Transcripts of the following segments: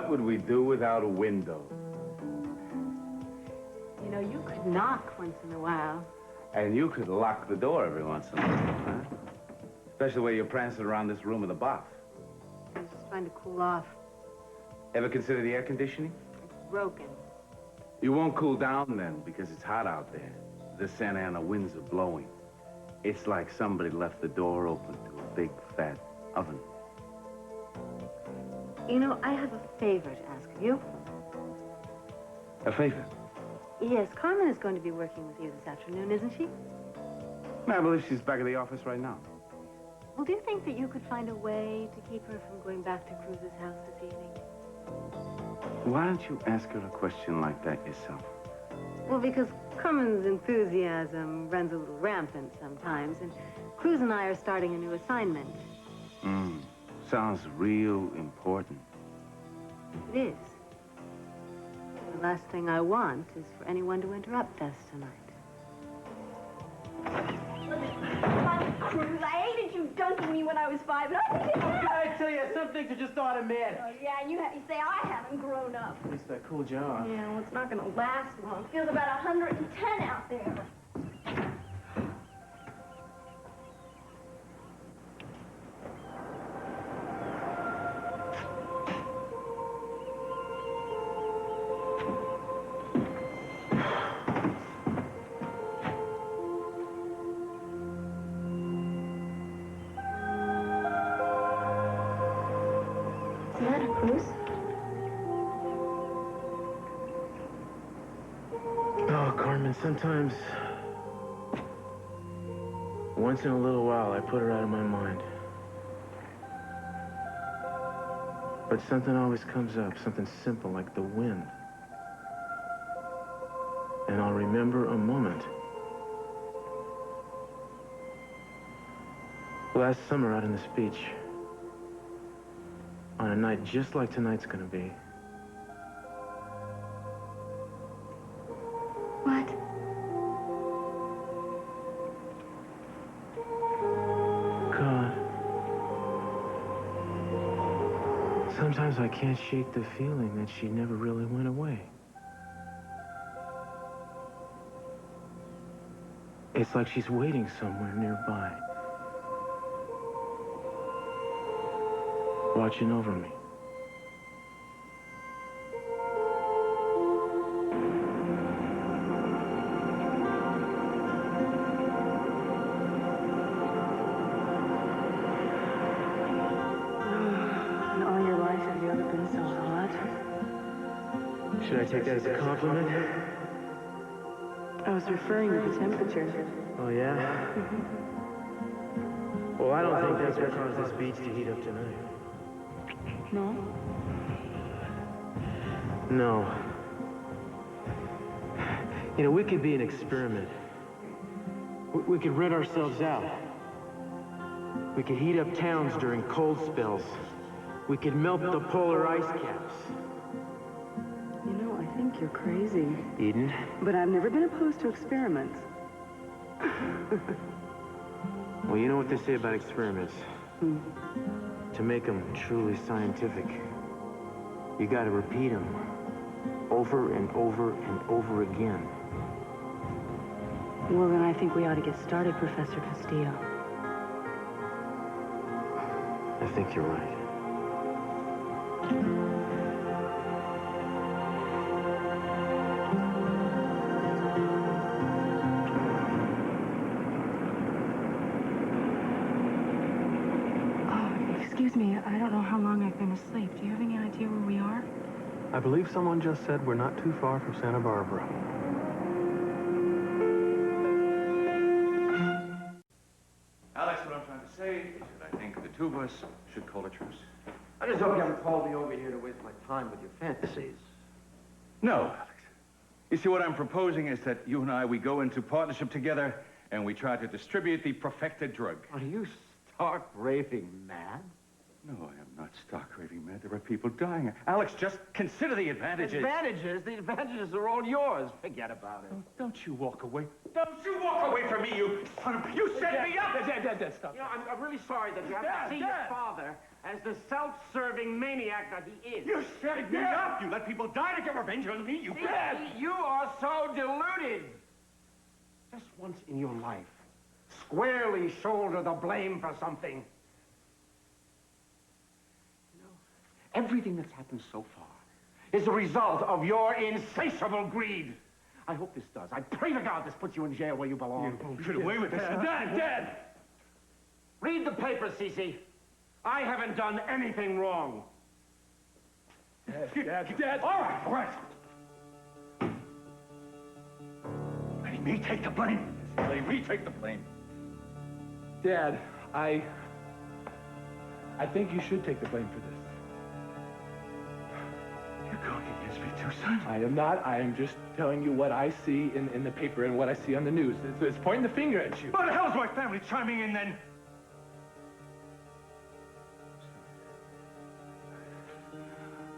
What would we do without a window? You know, you could knock once in a while. And you could lock the door every once in a while, huh? Especially when you're prancing around this room with a buff. I was just trying to cool off. Ever consider the air conditioning? It's broken. You won't cool down then, because it's hot out there. The Santa Ana winds are blowing. It's like somebody left the door open to a big, fat oven. You know, I have a favor to ask of you. A favor? Yes, Carmen is going to be working with you this afternoon, isn't she? I believe she's back at the office right now. Well, do you think that you could find a way to keep her from going back to Cruz's house this evening? Why don't you ask her a question like that yourself? Well, because Carmen's enthusiasm runs a little rampant sometimes, and Cruz and I are starting a new assignment. Sounds real important. It is. The last thing I want is for anyone to interrupt us tonight. Cruz, I hated you dunking me when I was 5, and I think you have. I tell you, some things are just automatic. Oh, yeah, and you say I haven't grown up. At least I cooled you off. Yeah, well, it's not going to last long. Feels about 110 out there. Sometimes, once in a little while, I put her out of my mind. But something always comes up, something simple like the wind. And I'll remember a moment. Last summer out on this beach, on a night just like tonight's gonna be. What? Sometimes I can't shake the feeling that she never really went away. It's like she's waiting somewhere nearby, watching over me. Should I take that as a compliment? I was referring to the temperature. Oh, yeah? Well, I don't think that's what caused this beach to heat up tonight. No? No. You know, we could be an experiment. We could rid ourselves out. We could heat up towns during cold spells. We could melt the polar ice caps. You know, I think you're crazy. Eden? But I've never been opposed to experiments. Well, you know what they say about experiments. To make them truly scientific, you gotta repeat them over and over and over again. Well, then I think we ought to get started, Professor Castillo. I think you're right. Excuse me, I don't know how long I've been asleep. Do you have any idea where we are? I believe someone just said we're not too far from Santa Barbara. Alex, what I'm trying to say is that I think the two of us should call a truce. I just hope you haven't called me over here to waste my time with your fantasies. No, Alex. You see, what I'm proposing is that you and I, we go into partnership together and we try to distribute the perfected drug. Are you stark raving mad? No, I am not stark raving mad. There are people dying. Alex, just consider the advantages. Advantages? The advantages are all yours. Forget about it. Oh, don't you walk away. Don't you walk away from me, you son of... You set me up! Dad, stop. You know, I'm really sorry that you have to see your father as the self-serving maniac that he is. You set me up! You let people die to get revenge on me, you bad! You are so deluded. Just once in your life, squarely shoulder the blame for something. You know, everything that's happened so far is a result of your insatiable greed. I hope this does. I pray to God this puts you in jail where you belong. You won't get away with this. Dad! Read the paper, Cece. I haven't done anything wrong. Dad! All right. Let me take the blame. Let me take the blame. Dad, I think you should take the blame for this. You're going against me too, son. I am not. I am just telling you what I see in the paper and what I see on the news. It's pointing the finger at you. What the hell's my family chiming in then?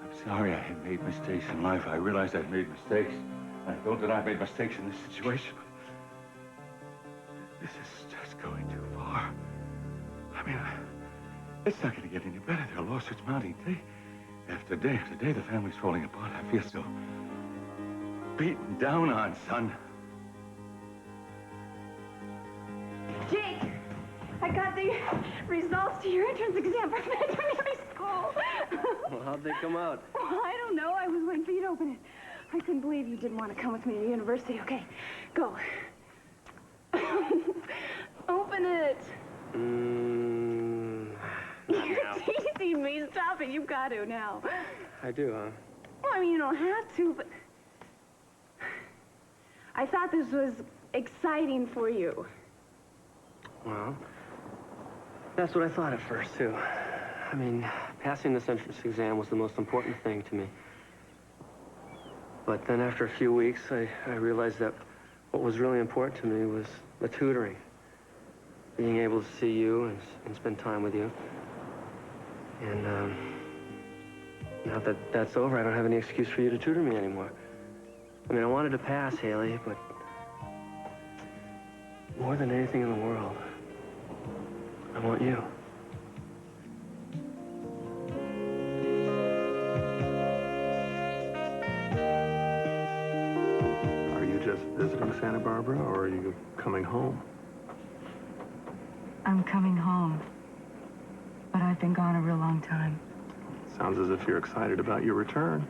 I'm sorry I had made mistakes in life. I realized I'd made mistakes. I don't deny I made mistakes in this situation. This is just going too far. I mean, it's not going to get any better. There are lawsuits mounting day after day after day. The family's falling apart. I feel so beaten down on, son. Jake, I got the results to your entrance exam for veterinary school. Well, how'd they come out? Well, I don't know. I was waiting for you to open it. I couldn't believe you didn't want to come with me to university. Okay, go. Open it. You're teasing me. Stop it. You've got to now. I do, huh? Well, I mean, you don't have to, but... I thought this was exciting for you. Well, that's what I thought at first, too. I mean, passing this entrance exam was the most important thing to me. But then after a few weeks, I realized that what was really important to me was the tutoring. Being able to see you and spend time with you. And now that that's over, I don't have any excuse for you to tutor me anymore. I mean, I wanted to pass, Hayley, but more than anything in the world, I want you. Are you just visiting Santa Barbara, or are you coming home? I'm coming home. But I've been gone a real long time. Sounds as if you're excited about your return.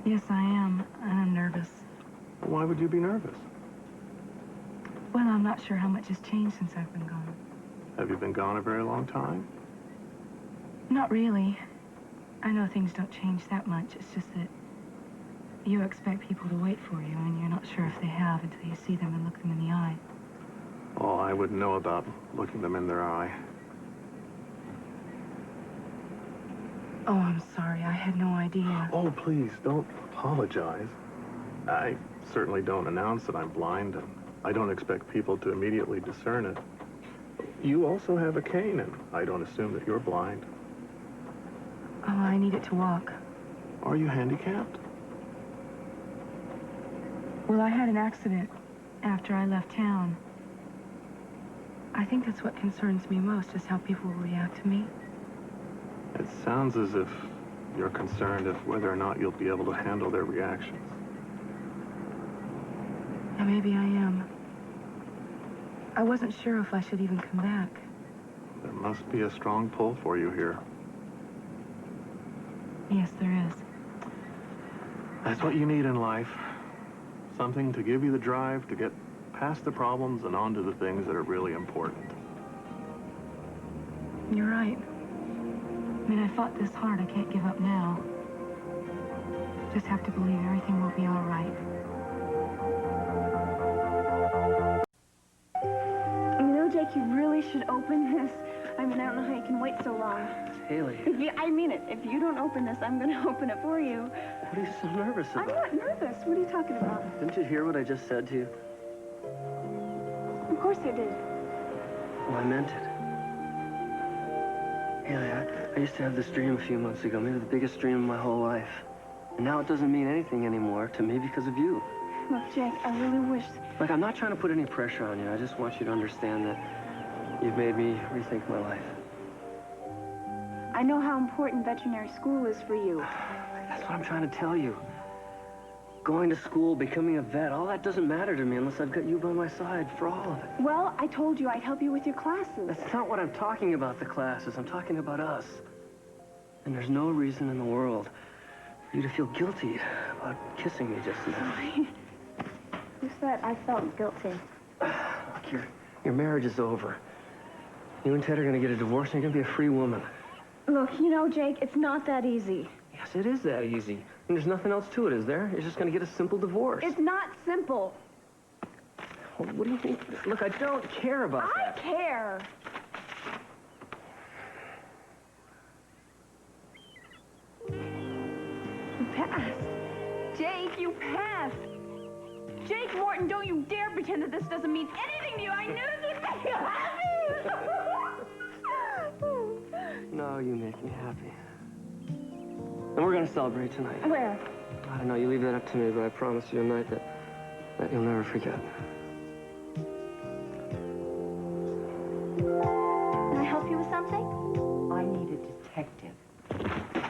Yes, I am. And I'm nervous. Why would you be nervous? Well, I'm not sure how much has changed since I've been gone. Have you been gone a very long time? Not really. I know things don't change that much. It's just that you expect people to wait for you, and you're not sure if they have until you see them and look them in the eye. Oh, I wouldn't know about looking them in their eye. Oh, I'm sorry. I had no idea. Oh, please, don't apologize. I certainly don't announce that I'm blind, and I don't expect people to immediately discern it. You also have a cane, and I don't assume that you're blind. Oh, I need it to walk. Are you handicapped? Well, I had an accident after I left town. I think that's what concerns me most, is how people will react to me. It sounds as if you're concerned of whether or not you'll be able to handle their reactions. And maybe I am. I wasn't sure if I should even come back. There must be a strong pull for you here. Yes, there is. That's what you need in life. Something to give you the drive to get past the problems and on to the things that are really important. You're right. I mean, I fought this hard. I can't give up now. Just have to believe everything will be all right. You know, Jake, you really should open this. I mean, I don't know how you can wait so long. Hayley. I mean it. If you don't open this, I'm going to open it for you. What are you so nervous about? I'm not nervous. What are you talking about? Didn't you hear what I just said to you? Of course I did. Well, I meant Haley, I used to have this dream a few months ago, maybe the biggest dream of my whole life. And now it doesn't mean anything anymore to me because of you. Look, Jake, I really wish... Like, I'm not trying to put any pressure on you. I just want you to understand that you've made me rethink my life. I know how important veterinary school is for you. That's what I'm trying to tell you. Going to school, becoming a vet, all that doesn't matter to me unless I've got you by my side for all of it. Well, I told you I'd help you with your classes. That's not what I'm talking about, the classes. I'm talking about us. And there's no reason in the world for you to feel guilty about kissing me just now. Who said I felt guilty? Look, your marriage is over. You and Ted are gonna get a divorce and you're gonna be a free woman. Look, you know, Jake, it's not that easy. Yes, it is that easy. And there's nothing else to it, is there? You're just gonna get a simple divorce. It's not simple. Well, what do you think? Look, I don't care about that. I care. You passed. Jake, you passed. Jake Morton, don't you dare pretend that this doesn't mean anything to you. I knew this would make you happy. No, you make me happy. And we're gonna celebrate tonight. Where? I don't know, you leave that up to me, but I promise you tonight that you'll never forget. Can I help you with something? I need a detective.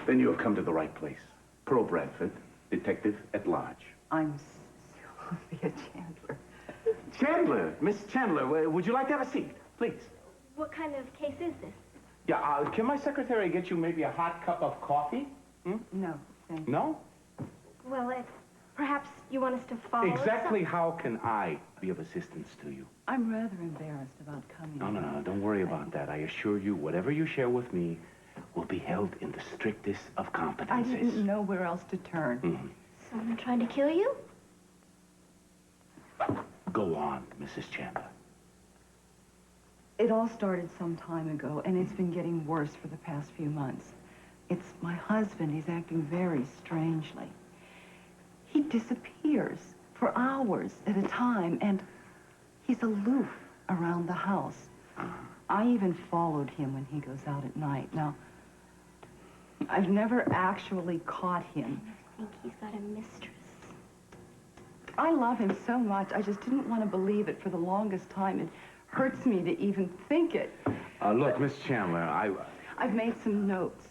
Then you have come to the right place. Pearl Bradford, detective at large. I'm Sylvia Chandler. Chandler, Miss Chandler, would you like to have a seat, please? What kind of case is this? Yeah, can my secretary get you maybe a hot cup of coffee? No, thank you. No? Well, perhaps you want us to follow Exactly how can I be of assistance to you? I'm rather embarrassed about coming. No, don't worry about that. I assure you, whatever you share with me will be held in the strictest of confidences. I didn't know where else to turn. Someone trying to kill you? Go on, Mrs. Chandler. It all started some time ago, and it's been getting worse for the past few months. It's my husband. He's acting very strangely. He disappears for hours at a time, and he's aloof around the house. I even followed him when he goes out at night. Now, I've never actually caught him. I think he's got a mistress. I love him so much, I just didn't want to believe it for the longest time. It hurts me to even think it. Look, Miss Chandler, I've made some notes.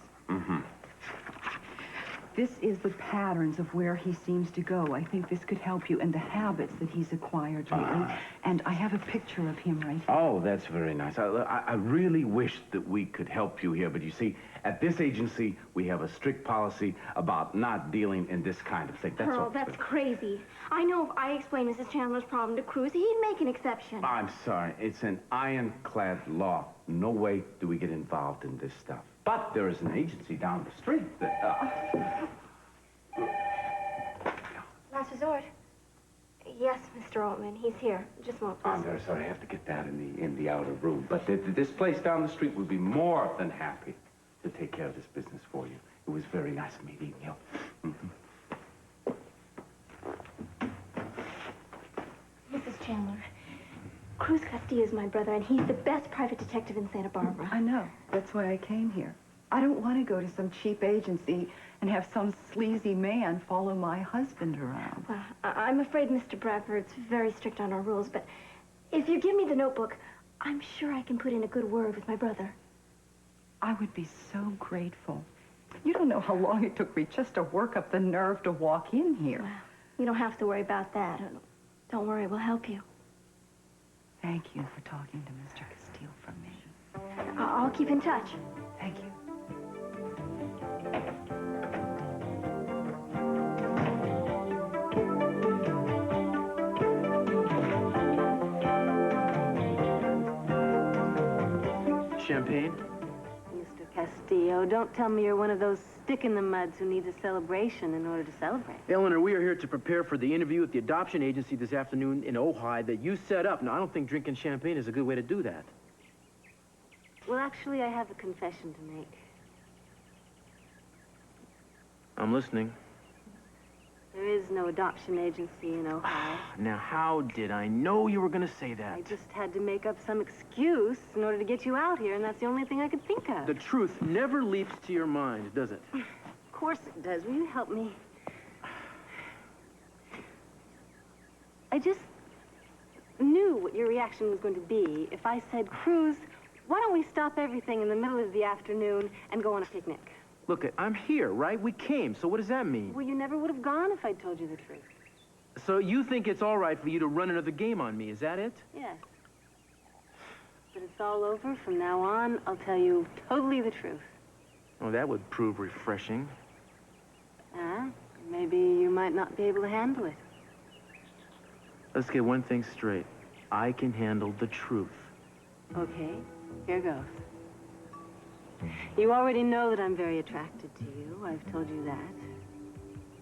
This is the patterns of where he seems to go. I think this could help you, and the habits that he's acquired lately. And I have a picture of him right here. Oh, that's very nice. I really wish that we could help you here, but you see, at this agency, we have a strict policy about not dealing in this kind of thing. That's all. Pearl, that's crazy. I know if I explained Mrs. Chandler's problem to Cruz, he'd make an exception. I'm sorry. It's an ironclad law. No way do we get involved in this stuff. But there is an agency down the street that, Last resort. Yes, Mr. Altman, he's here. Just a moment, please. I'm very sorry. I have to get that in the outer room. But this place down the street would be more than happy to take care of this business for you. It was very nice meeting you. Mrs. Chandler, Cruz Castillo is my brother, and he's the best private detective in Santa Barbara. I know. That's why I came here. I don't want to go to some cheap agency and have some sleazy man follow my husband around. Well, I'm afraid Mr. Bradford's very strict on our rules, but if you give me the notebook, I'm sure I can put in a good word with my brother. I would be so grateful. You don't know how long it took me just to work up the nerve to walk in here. Well, you don't have to worry about that. Don't worry, we'll help you. Thank you for talking to Mr. Castillo for me. I'll keep in touch. Thank you. Champagne? Mr. Castillo, don't tell me you're one of those stick-in-the-muds who needs a celebration in order to celebrate. Eleanor, we are here to prepare for the interview at the adoption agency this afternoon in Ojai that you set up. Now, I don't think drinking champagne is a good way to do that. Well, actually, I have a confession to make. I'm listening. There is no adoption agency in Ohio. Now, how did I know you were going to say that? I just had to make up some excuse in order to get you out here, and that's the only thing I could think of. The truth never leaps to your mind, does it? Of course it does. Will you help me? I just knew what your reaction was going to be if I said, Cruz, why don't we stop everything in the middle of the afternoon and go on a picnic? Look, I'm here, right? We came, so what does that mean? Well, you never would have gone if I'd told you the truth. So you think it's all right for you to run another game on me, is that it? Yes. But it's all over. From now on, I'll tell you totally the truth. Oh, that would prove refreshing. Maybe you might not be able to handle it. Let's get one thing straight. I can handle the truth. Okay, here goes. You already know that I'm very attracted to you. I've told you that.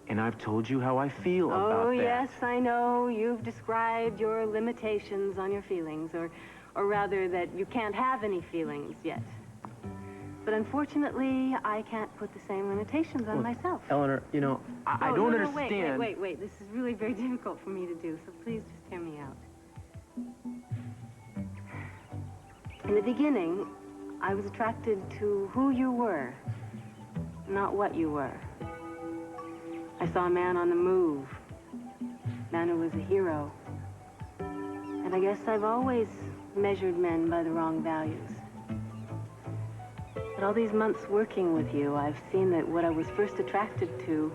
And I've told you how I feel about that. Oh, yes, I know. You've described your limitations on your feelings, or rather that you can't have any feelings yet. But unfortunately, I can't put the same limitations on myself. Eleanor, you know, I don't understand. Wait. This is really very difficult for me to do, so please just hear me out. In the beginning, I was attracted to who you were, not what you were. I saw a man on the move, a man who was a hero. And I guess I've always measured men by the wrong values. But all these months working with you, I've seen that what I was first attracted to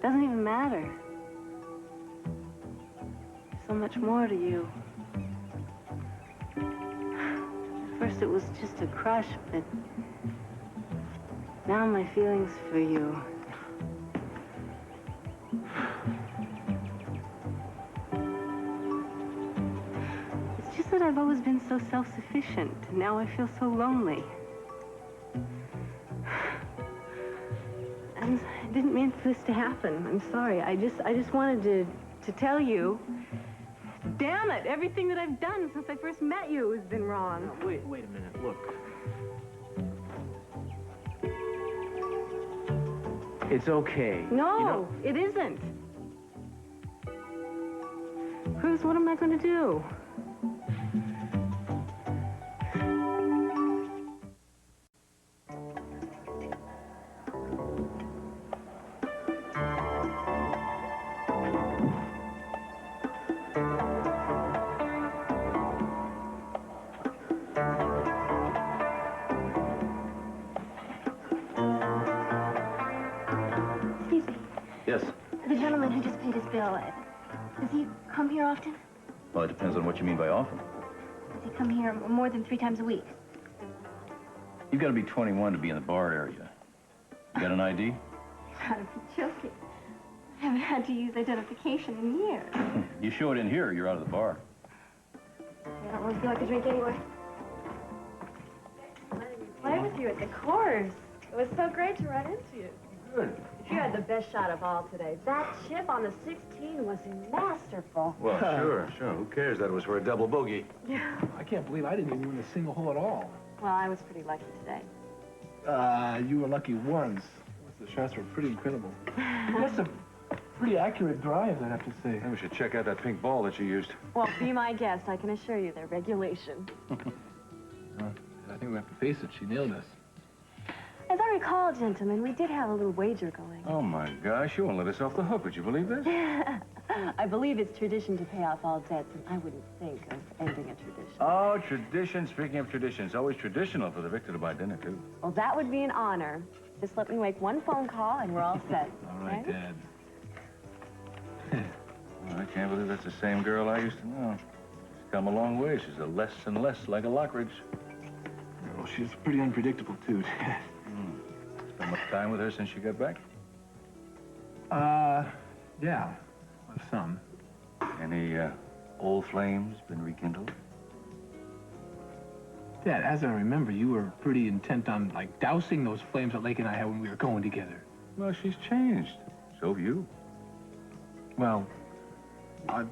doesn't even matter. There's so much more to you. First it was just a crush, but now my feelings for you. It's just that I've always been so self-sufficient, and now I feel so lonely. I didn't mean for this to happen. I'm sorry. I just wanted to tell you. Damn it! Everything that I've done since I first met you has been wrong. No, wait a minute. Look. It's okay. No, you know, it isn't. Cruz, what am I going to do? The gentleman who just paid his bill, does he come here often? Well, it depends on what you mean by often. Does he come here more than 3 times a week? You've got to be 21 to be in the bar area. You got an ID? You gotta be joking. I haven't had to use identification in years. You show it in here, you're out of the bar. I don't really feel like a drink anyway. Play with you at the course. It was so great to run into you. Good. You had the best shot of all today. That chip on the 16 was masterful. Well, sure. Who cares? That was for a double bogey. Yeah. I can't believe I didn't even win a single hole at all. Well, I was pretty lucky today. You were lucky once. The shots were pretty incredible. That's a pretty accurate drive, I have to say. Maybe we should check out that pink ball that you used. Well, be my guest. I can assure you they're regulation. I think we have to face it. She nailed us. As I recall, gentlemen, we did have a little wager going. Oh, my gosh. You won't let us off the hook. Would you believe this? I believe it's tradition to pay off all debts, and I wouldn't think of ending a tradition. Oh, tradition. Speaking of traditions, always traditional for the victor to buy dinner, too. Well, that would be an honor. Just let me make one phone call, and we're all set. All right, Dad. Well, I can't believe that's the same girl I used to know. She's come a long way. She's a less and less like a Lockridge. Well, she's pretty unpredictable, too, Dad. Spent much time with her since she got back? Yeah. Some. Any, old flames been rekindled? Dad, as I remember, you were pretty intent on, like, dousing those flames that Lake and I had when we were going together. Well, she's changed. So have you. Well, I'm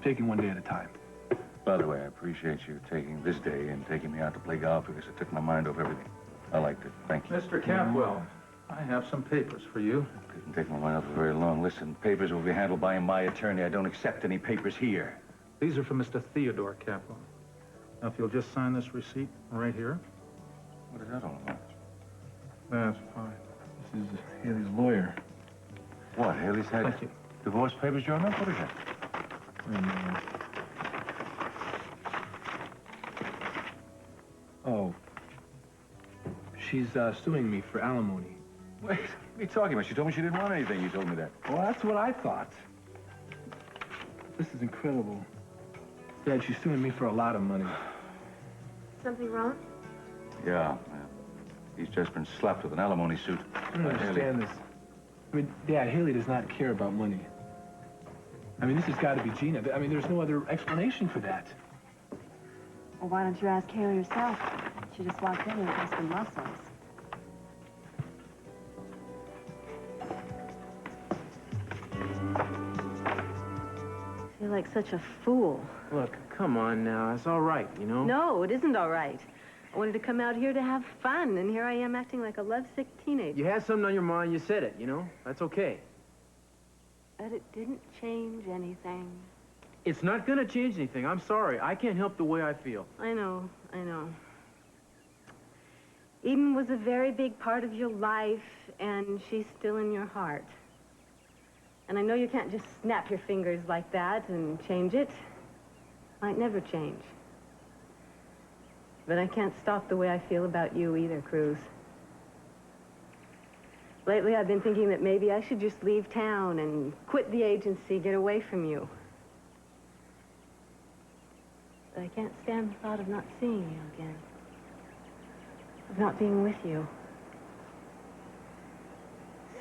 taking one day at a time. By the way, I appreciate you taking this day and taking me out to play golf because it took my mind off everything. I liked it. Thank you. Mr. Campwell, I have some papers for you. Didn't take my mind off for very long. Listen, papers will be handled by my attorney. I don't accept any papers here. These are for Mr. Theodore Kaplan. Now, if you'll just sign this receipt right here. What is that all about? That's fine. This is Haley's lawyer. What, Haley's had Thank you. divorce papers drawn up? What is that? Oh. She's suing me for alimony. Wait, what are you talking about? She told me she didn't want anything. You told me that. Well, that's what I thought. This is incredible. Dad, she's suing me for a lot of money. Something wrong? Yeah. He's just been slapped with an alimony suit. I don't understand this. I mean, Dad, Haley does not care about money. I mean, this has got to be Gina. I mean, there's no other explanation for that. Well, why don't you ask Heyli herself? She just walked in and pressed her muscles. I feel like such a fool. Look, come on now. It's all right, you know? No, it isn't all right. I wanted to come out here to have fun, and here I am acting like a lovesick teenager. You had something on your mind, you said it, you know? That's okay. But it didn't change anything. It's not gonna change anything. I'm sorry. I can't help the way I feel. I know. Eden was a very big part of your life, and she's still in your heart. And I know you can't just snap your fingers like that and change it. Might never change. But I can't stop the way I feel about you either, Cruz. Lately, I've been thinking that maybe I should just leave town and quit the agency, get away from you. But I can't stand the thought of not seeing you again. Of not being with you.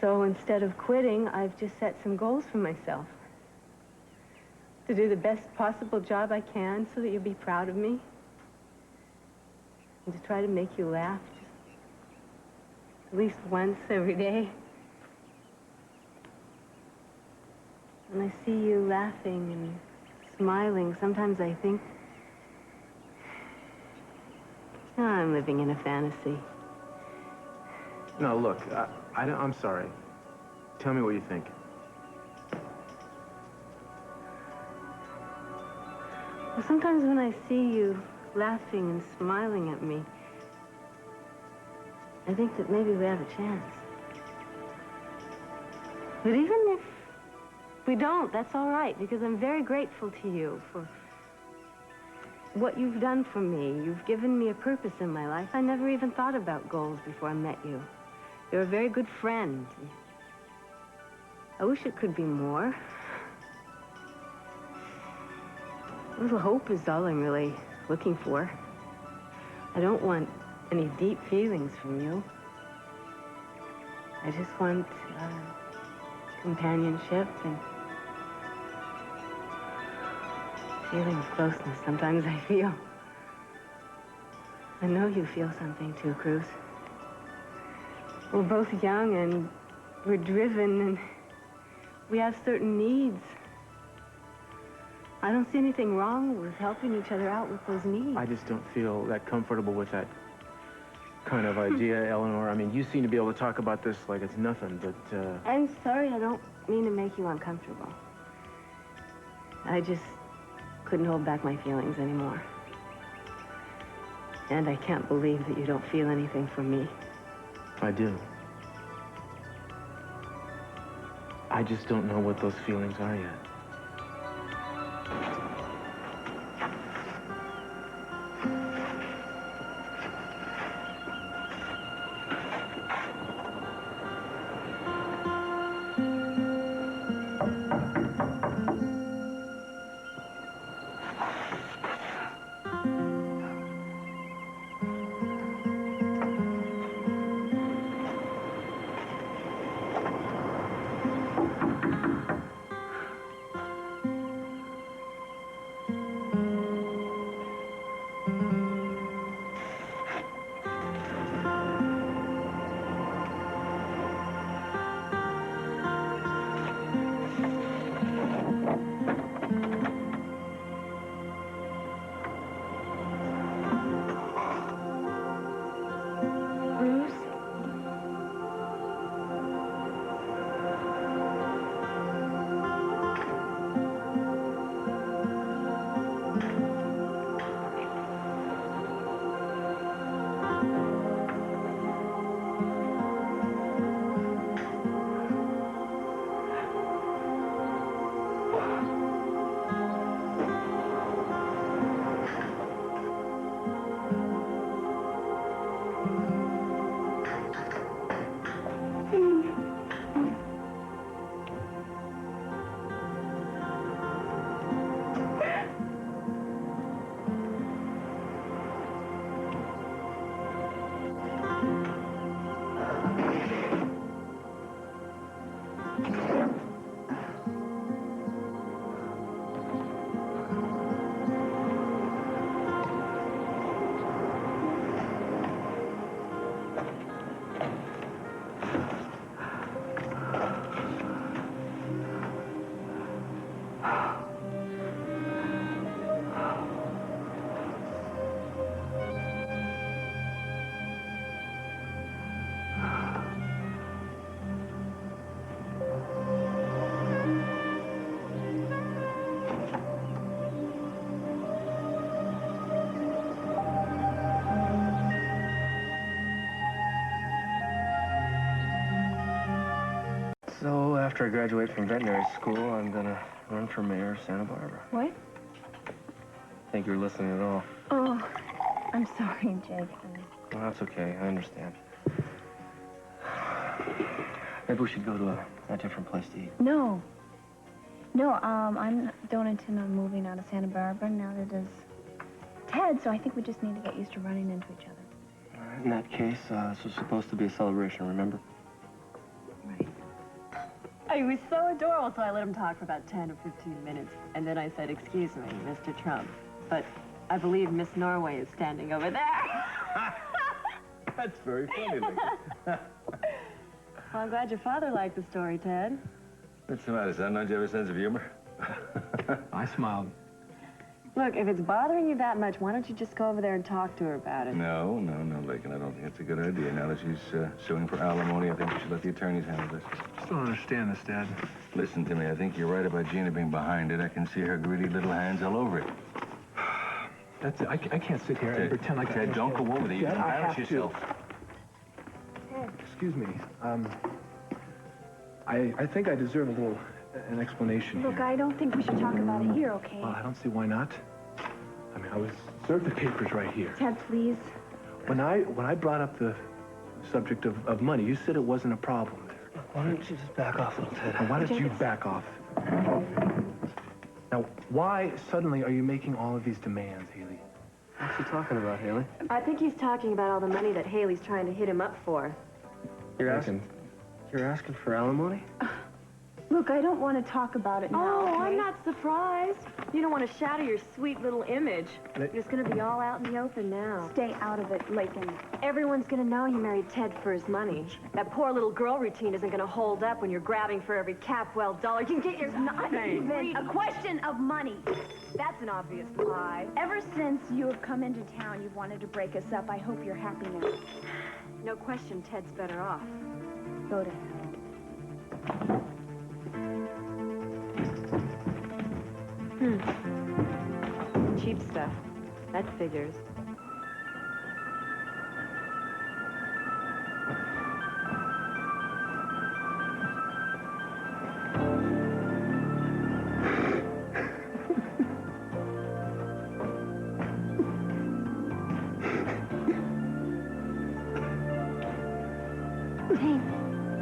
So instead of quitting, I've just set some goals for myself. To do the best possible job I can so that you'll be proud of me. And to try to make you laugh just at least once every day. When I see you laughing and smiling, sometimes I think, I'm living in a fantasy. No, look, I'm sorry. Tell me what you think. Well, sometimes when I see you laughing and smiling at me, I think that maybe we have a chance. But even if we don't, that's all right, because I'm very grateful to you for what you've done for me. You've given me a purpose in my life. I never even thought about goals before I met you. You're a very good friend. I wish it could be more. A little hope is all I'm really looking for. I don't want any deep feelings from you. I just want companionship and feeling of closeness. Sometimes I feel. I know you feel something too, Cruz. We're both young and we're driven and we have certain needs. I don't see anything wrong with helping each other out with those needs. I just don't feel that comfortable with that kind of idea, Eleanor. I mean, you seem to be able to talk about this like it's nothing, but, I'm sorry, I don't mean to make you uncomfortable. I just couldn't hold back my feelings anymore. And I can't believe that you don't feel anything for me. I do. I just don't know what those feelings are yet. after I graduate from veterinary school, I'm gonna run for mayor of Santa Barbara. What? Think you're listening at all? Oh, I'm sorry, Jake. Well, that's okay. I understand. Maybe we should go to a different place to eat. No. No, I don't intend on moving out of Santa Barbara. Neither does Ted, so I think we just need to get used to running into each other. All right, in that case, this was supposed to be a celebration, remember? Right. He was so adorable, so I let him talk for about 10 or 15 minutes. And then I said, excuse me, Mr. Trump, but I believe Miss Norway is standing over there. That's very funny, Laken. Well, I'm glad your father liked the story, Ted. What's the matter, son? Don't you have a sense of humor? I smiled. Look, if it's bothering you that much, why don't you just go over there and talk to her about it? No, Laken. I don't think it's a good idea. Now that she's suing for alimony, I think we should let the attorneys handle this. I just don't understand this, Dad. Listen to me. I think you're right about Gina being behind it. I can see her greedy little hands all over it. That's it. I can't sit here and pretend like Ted, don't go over there. You Dad, can I embarrass have yourself. Ted. Excuse me. I think I deserve an explanation Look, here. I don't think we should talk about it here, okay? Well, I don't see why not. I mean, I was served the papers right here. Ted, please. When I brought up the subject of money, you said it wasn't a problem. Why don't you just back off a little, Ted? Now, why don't you back off? Now, why suddenly are you making all of these demands, Hayley? What's he talking about, Hayley? I think he's talking about all the money that Haley's trying to hit him up for. You're asking for alimony? Look, I don't want to talk about it now, Oh, okay? I'm not surprised. You don't want to shatter your sweet little image. It's going to be all out in the open now. Stay out of it, Laken. Everyone's going to know you married Ted for his money. That poor little girl routine isn't going to hold up when you're grabbing for every Capwell dollar. You can get your... Not even a question of money. That's an obvious lie. Ever since you have come into town, you've wanted to break us up. I hope you're happy now. No question, Ted's better off. Go to hell. Cheap stuff. That figures. Hey,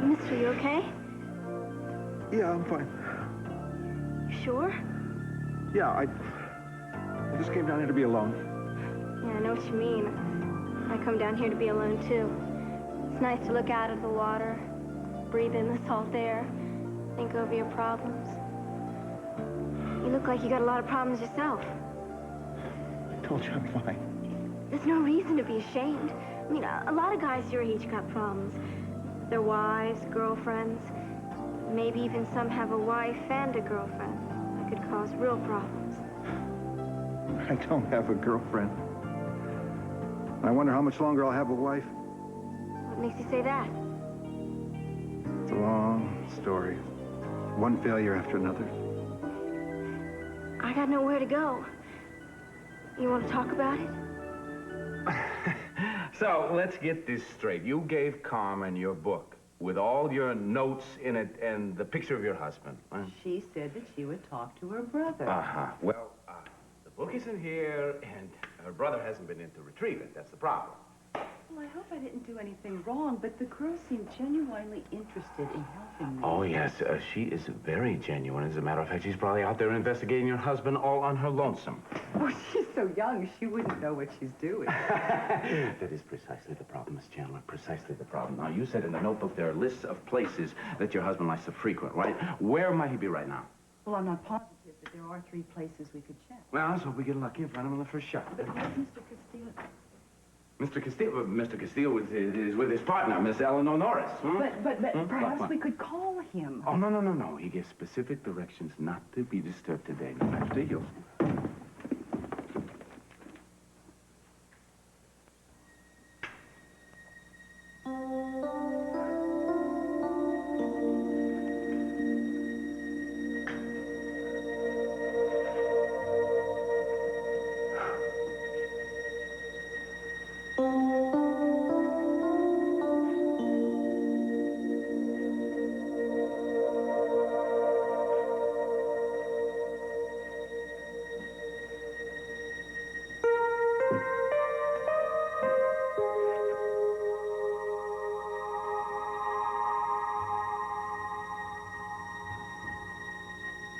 mister, you okay? Yeah, I'm fine. You sure? Yeah, I just came down here to be alone. Yeah, I know what you mean. I come down here to be alone, too. It's nice to look out at the water, breathe in the salt air, think over your problems. You look like you got a lot of problems yourself. I told you I'm fine. There's no reason to be ashamed. I mean, a lot of guys your age got problems. Their wives, girlfriends, maybe even some have a wife and a girlfriend. That could cause real problems. I don't have a girlfriend. I wonder how much longer I'll have a wife. What makes you say that? It's a long story. One failure after another. I got nowhere to go. You want to talk about it? So, let's get this straight. You gave Carmen your book with all your notes in it and the picture of your husband. Huh? She said that she would talk to her brother. Uh-huh. Well, the book isn't here, and her brother hasn't been in to retrieve it. That's the problem. Well, I hope I didn't do anything wrong, but the Cruz seemed genuinely interested in helping me. Oh, yes. She is very genuine. As a matter of fact, she's probably out there investigating your husband all on her lonesome. Oh, she's so young, she wouldn't know what she's doing. That is precisely the problem, Miss Chandler. Precisely the problem. Now, you said in the notebook there are lists of places that your husband likes to frequent, right? Where might he be right now? Well, I'm not positive, but there are 3 places we could check. Well, let's hope we get lucky and find him on the first shot. But where's Mr. Castillo? Mr. Castillo is with his partner, Miss Eleanor Norris. Hmm? But perhaps we could call him. Oh, no. He gives specific directions not to be disturbed today. Now, after you.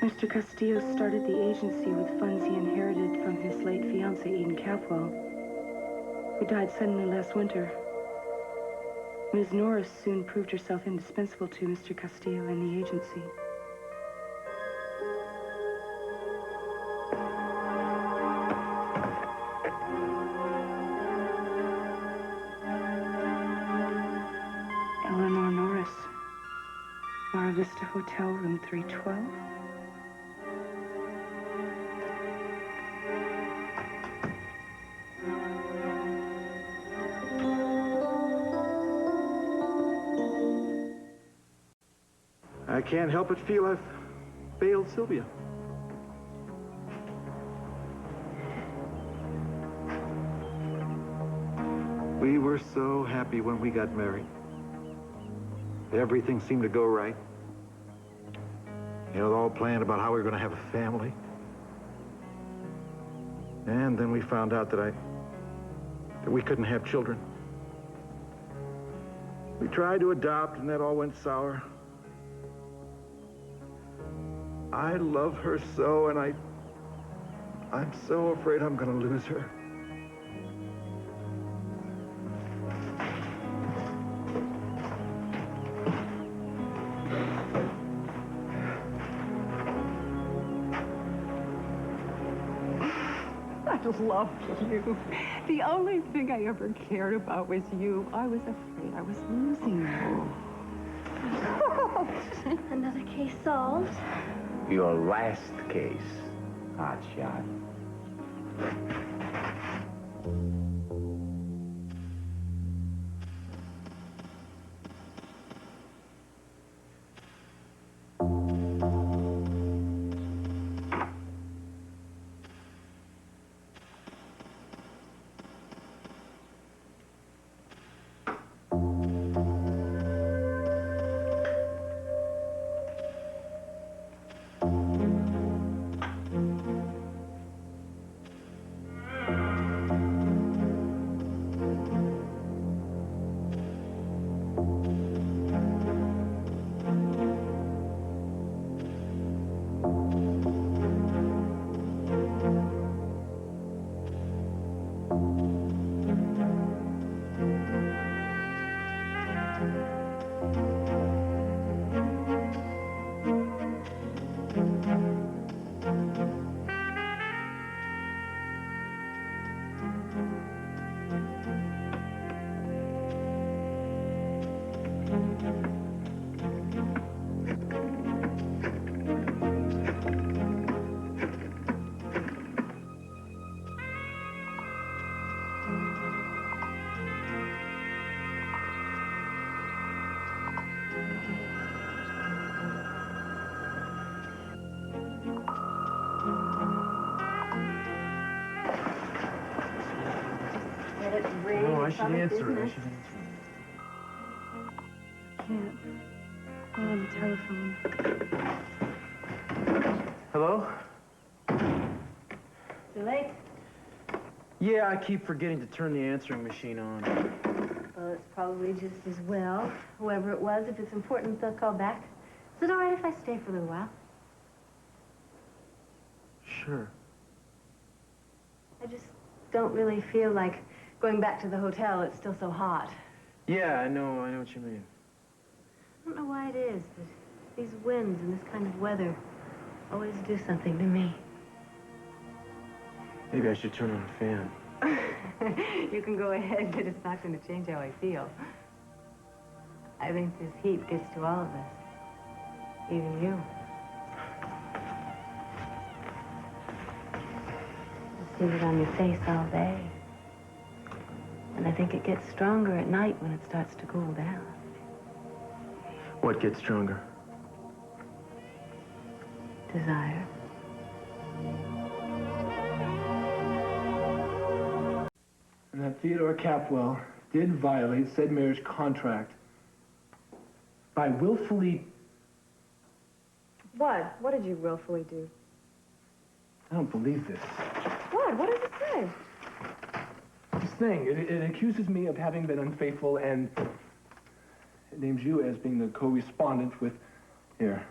Mr. Castillo started the agency with funds he inherited from his late fiancée, Eden Capwell, who died suddenly last winter. Ms. Norris soon proved herself indispensable to Mr. Castillo and the agency. Eleanor Norris, Mar Vista Hotel, room 312. I can't help but feel I've failed Sylvia. We were so happy when we got married. Everything seemed to go right. You know, all planned about how we were going to have a family. And then we found out that we couldn't have children. We tried to adopt, and that all went sour. I love her so, and I'm so afraid I'm going to lose her. I loved you. The only thing I ever cared about was you. I was afraid I was losing you. Another case solved. Your last case, hot shot. No, I should answer it. I should answer it. Can't. I'm on the telephone. Hello? Too late? Yeah, I keep forgetting to turn the answering machine on. Well, it's probably just as well. Whoever it was, if it's important, they'll call back. Is it all right if I stay for a little while? Sure. I just don't really feel like going back to the hotel. It's still so hot. Yeah, I know what you mean. I don't know why it is, but these winds and this kind of weather always do something to me. Maybe I should turn on the fan. You can go ahead, but it's not going to change how I feel. I think this heat gets to all of us. Even you. I've seen it on your face all day. And I think it gets stronger at night when it starts to cool down. What gets stronger? Desire. And that Theodore Capwell did violate said marriage contract by willfully... What? What did you willfully do? I don't believe this. What? What does it say? This thing, it accuses me of having been unfaithful, and it names you as being the co-respondent with... Here,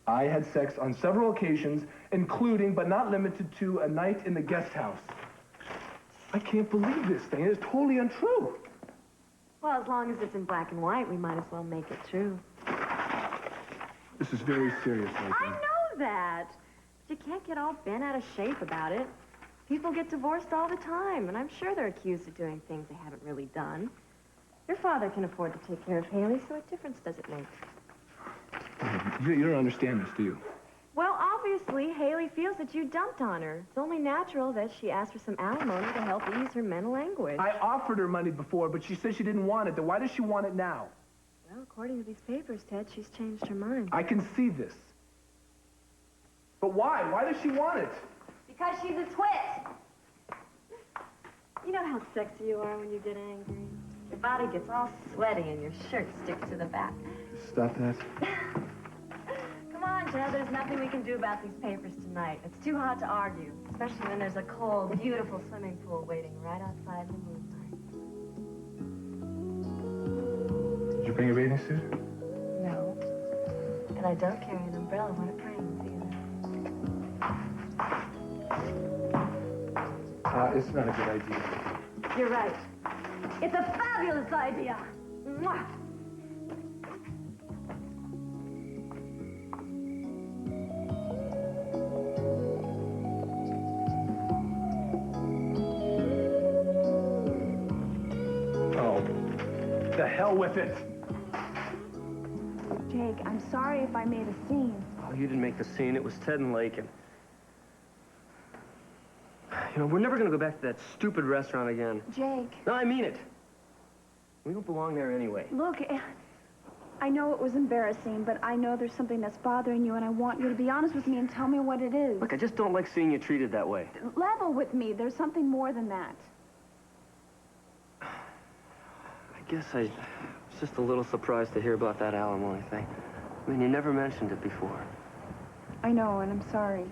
I had sex on several occasions, including, but not limited to, a night in the guest house. I can't believe this thing. It's totally untrue. Well, as long as it's in black and white, we might as well make it true. This is very serious, Laken. I know that. But you can't get all bent out of shape about it. People get divorced all the time, and I'm sure they're accused of doing things they haven't really done. Your father can afford to take care of Hayley, so what difference does it make? You don't understand this, do you? Well, obviously, Hayley feels that you dumped on her. It's only natural that she asked for some alimony to help ease her mental anguish. I offered her money before, but she said she didn't want it. Then why does she want it now? Well, according to these papers, Ted, she's changed her mind. I can see this. But why? Why does she want it? Because she's a twit. You know how sexy you are when you get angry? Your body gets all sweaty and your shirt sticks to the back. Stop that. Come on, Jed, there's nothing we can do about these papers tonight. It's too hot to argue, especially when there's a cold, beautiful swimming pool waiting right outside the moonlight. Did you bring a bathing suit? No. And I don't carry an umbrella when it rains either. It's not a good idea. You're right. It's a fabulous idea. Mwah! The hell with it! Jake, I'm sorry if I made a scene. Oh, you didn't make the scene. It was Ted and Laken. You know, we're never going to go back to that stupid restaurant again. Jake. No, I mean it. We don't belong there anyway. Look, I know it was embarrassing, but I know there's something that's bothering you, and I want you to be honest with me and tell me what it is. Look, I just don't like seeing you treated that way. Level with me. There's something more than that. I guess I was just a little surprised to hear about that alimony thing. I mean, you never mentioned it before. I know, and I'm sorry.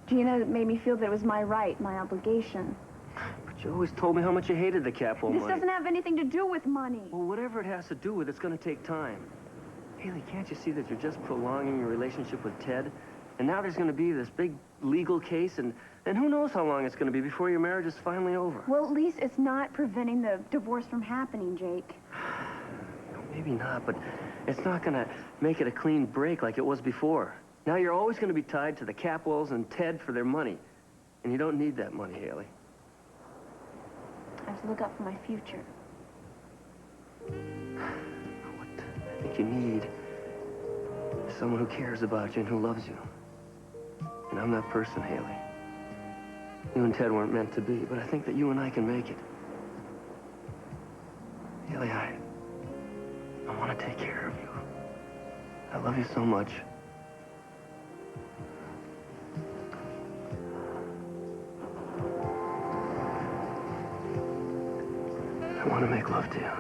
Gina made me feel that it was my right, my obligation. But you always told me how much you hated the capo money. This doesn't have anything to do with money. Well, whatever it has to do with, it's going to take time. Hayley, can't you see that you're just prolonging your relationship with Ted? And now there's going to be this big legal case, and who knows how long it's going to be before your marriage is finally over. Well, at least it's not preventing the divorce from happening, Jake. Maybe not, but it's not going to make it a clean break like it was before. Now you're always going to be tied to the Capwells and Ted for their money. And you don't need that money, Hayley. I have to look out for my future. What I think you need is someone who cares about you and who loves you. And I'm that person, Hayley. You and Ted weren't meant to be, but I think that you and I can make it. Hayley, I want to take care of you. I love you so much. I want to make love to you.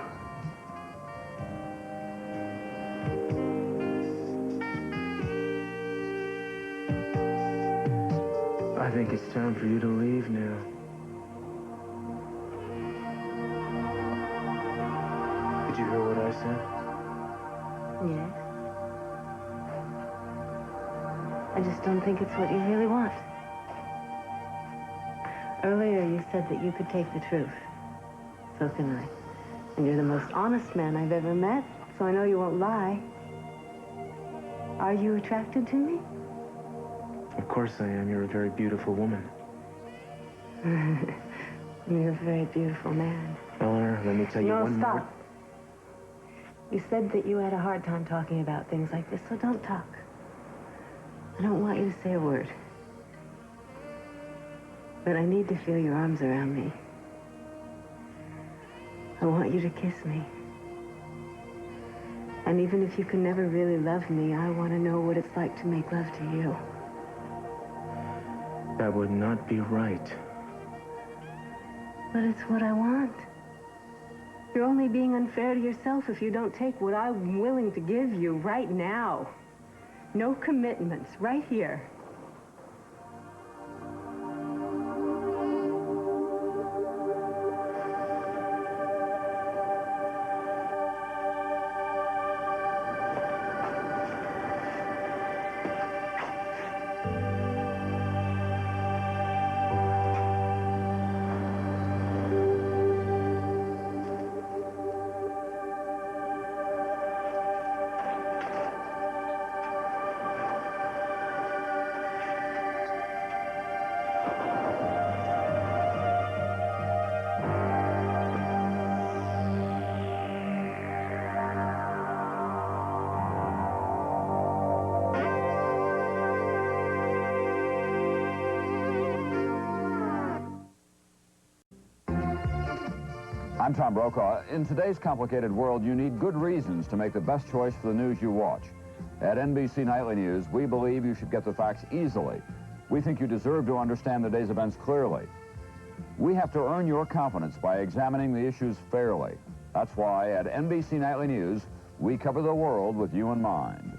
I think it's time for you to leave now. Did you hear what I said? Yes. I just don't think it's what you really want. Earlier you said that you could take the truth. So can I. And you're the most honest man I've ever met, so I know you won't lie. Are you attracted to me? Of course I am. You're a very beautiful woman. You're a very beautiful man. Eleanor, let me tell you one stop. more... You said that you had a hard time talking about things like this, so don't talk. I don't want you to say a word. But I need to feel your arms around me. I want you to kiss me. And even if you can never really love me, I want to know what it's like to make love to you. That would not be right. But it's what I want. You're only being unfair to yourself if you don't take what I'm willing to give you right now. No commitments, right here. I'm Tom Brokaw. In today's complicated world, you need good reasons to make the best choice for the news you watch. At NBC Nightly News, we believe you should get the facts easily. We think you deserve to understand the day's events clearly. We have to earn your confidence by examining the issues fairly. That's why at NBC Nightly News, we cover the world with you in mind.